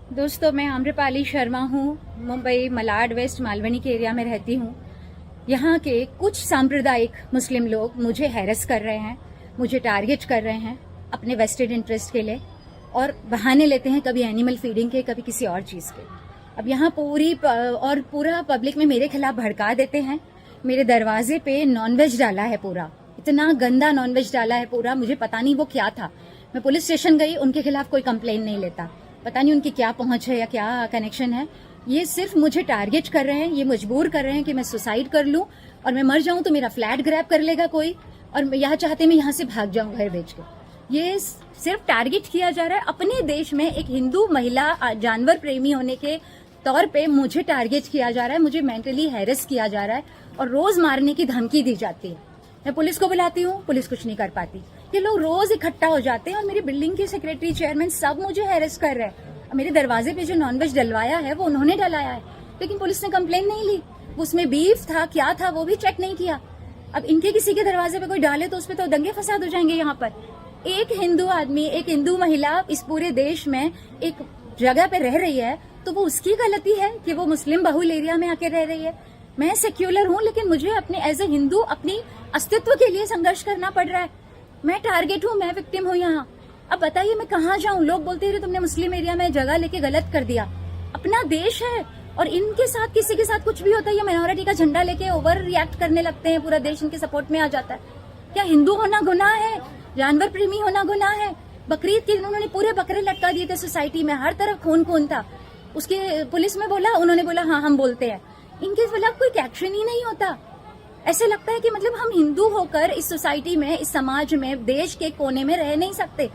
दोस्तों, मैं आम्रपाली शर्मा हूँ। मुंबई मलाड वेस्ट मालवनी के एरिया में रहती हूँ। यहाँ के कुछ सांप्रदायिक मुस्लिम लोग मुझे हैरेस कर रहे हैं, मुझे टारगेट कर रहे हैं अपने वेस्टेड इंटरेस्ट के लिए, और बहाने लेते हैं कभी एनिमल फीडिंग के, कभी किसी और चीज़ के। अब यहाँ पूरा पब्लिक में मेरे खिलाफ भड़का देते हैं। मेरे दरवाजे पे नॉनवेज डाला है, पूरा इतना गंदा नॉनवेज डाला है पूरा। मुझे पता नहीं वो क्या था। मैं पुलिस स्टेशन गई, उनके खिलाफ कोई कंप्लेन नहीं लेता। पता नहीं उनकी क्या पहुंच है या क्या कनेक्शन है। ये सिर्फ मुझे टारगेट कर रहे हैं, ये मजबूर कर रहे हैं कि मैं सुसाइड कर लूं और मैं मर जाऊं तो मेरा फ्लैट ग्रैब कर लेगा कोई, और यहाँ चाहते मैं यहाँ से भाग जाऊं घर बेच के। ये सिर्फ टारगेट किया जा रहा है। अपने देश में एक हिंदू महिला जानवर प्रेमी होने के तौर पे मुझे टारगेट किया जा रहा है, मुझे मेंटली हैरेस किया जा रहा है और रोज मारने की धमकी दी जाती है। मैं पुलिस को बुलाती हूँ, पुलिस कुछ नहीं कर पाती। ये लोग रोज इकट्ठा हो जाते हैं और मेरी बिल्डिंग के सेक्रेटरी, चेयरमैन सब मुझे हैरेस कर रहे हैं। मेरे दरवाजे पे जो नॉनवेज डलवाया है वो उन्होंने डलाया है, लेकिन पुलिस ने कंप्लेन नहीं ली। उसमें बीफ था, क्या था वो भी चेक नहीं किया। अब इनके किसी के दरवाजे पे कोई डाले तो उस पे तो दंगे फसाद हो जाएंगे। यहाँ पर एक हिंदू आदमी, एक हिंदू महिला इस पूरे देश में एक जगह पे रह रही है, तो वो उसकी गलती है कि वो मुस्लिम बहुल एरिया में आके रह रही है। मैं सेक्युलर हूँ, लेकिन मुझे अपने एज ए हिंदू अपनी अस्तित्व के लिए संघर्ष करना पड़ रहा है। मैं टारगेट हूँ, मैं विक्टिम हूँ यहाँ। अब बताइए मैं कहाँ जाऊँ? लोग बोलते हैं तुमने मुस्लिम एरिया में जगह लेके गलत कर दिया। अपना देश है और इनके साथ किसी के साथ कुछ भी होता है, ये माइनॉरिटी का झंडा लेके ओवर रिएक्ट करने लगते हैं, पूरा देश इनके सपोर्ट में आ जाता है। क्या हिंदू होना गुनाह है? जानवर प्रेमी होना गुनाह है? बकरीद के दिन उन्होंने पूरे बकरे लटका दिए थे सोसाइटी में, हर तरफ खून खून था। उसके पुलिस में बोला, उन्होंने बोला हाँ हम बोलते हैं। इनके खिलाफ कोई एक्शन ही नहीं होता। ऐसे लगता है कि मतलब हम हिंदू होकर इस सोसाइटी में, इस समाज में, देश के कोने में रह नहीं सकते,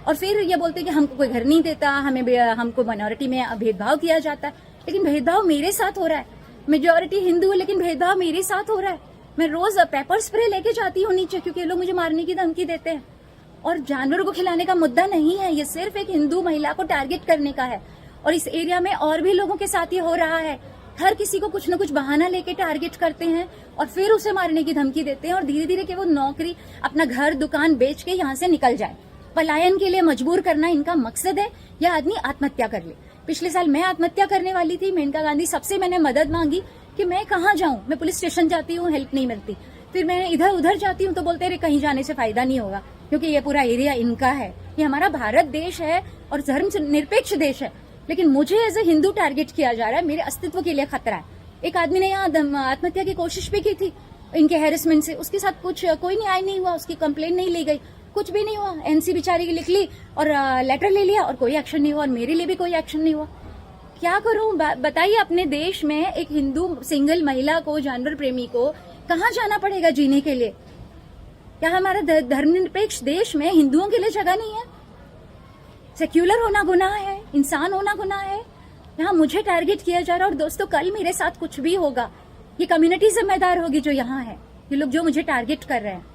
और फिर ये बोलते हैं कि हमको कोई घर नहीं देता, हमको माइनॉरिटी में भेदभाव किया जाता है। लेकिन भेदभाव मेरे साथ हो रहा है। मेजॉरिटी हिंदू है लेकिन भेदभाव मेरे साथ हो रहा है। मैं रोज पेपर स्प्रे लेके जाती हूँ नीचे, क्योंकि ये लोग मुझे मारने की धमकी देते हैं। और जानवरों को खिलाने का मुद्दा नहीं है, ये सिर्फ एक हिंदू महिला को टारगेट करने का है। और इस एरिया में और भी लोगों के साथ ये हो रहा है। हर किसी को कुछ न कुछ बहाना लेके टारगेट करते हैं और फिर उसे मारने की धमकी देते हैं, और धीरे धीरे कि वो नौकरी, अपना घर दुकान बेच के यहाँ से निकल जाए। पलायन के लिए मजबूर करना इनका मकसद है। यह आदमी आत्महत्या कर ले। पिछले साल मैं आत्महत्या करने वाली थी। मेनका गांधी सबसे मैंने मदद मांगी कि मैं कहाँ जाऊं। मैं पुलिस स्टेशन जाती हूँ, हेल्प नहीं मिलती। फिर मैं इधर उधर जाती हूँ तो बोलते हैं कहीं जाने से फायदा नहीं होगा, क्योंकि ये पूरा एरिया इनका है। ये हमारा भारत देश है और धर्म निरपेक्ष देश है, लेकिन मुझे एज ए हिंदू टारगेट किया जा रहा है। मेरे अस्तित्व के लिए खतरा है। एक आदमी ने यहाँ आत्महत्या की कोशिश भी की थी इनके हैरेसमेंट से। उसके साथ कोई न्याय नहीं हुआ, उसकी कंप्लेन नहीं ली गई, कुछ भी नहीं हुआ। एनसी बेचारी की लिख ली और लेटर ले लिया और कोई एक्शन नहीं हुआ, और मेरे लिए भी कोई एक्शन नहीं हुआ। क्या करूं बताइए? अपने देश में एक हिंदू सिंगल महिला को, जानवर प्रेमी को कहाँ जाना पड़ेगा जीने के लिए? क्या हमारा धर्मनिरपेक्ष देश में हिंदुओं के लिए जगह नहीं है? सेक्युलर होना गुनाह है, इंसान होना गुनाह है। यहाँ मुझे टारगेट किया जा रहा है। और दोस्तों, कल मेरे साथ कुछ भी होगा, ये कम्युनिटी जिम्मेदार होगी जो यहाँ है। ये लोग जो मुझे टारगेट कर रहे हैं।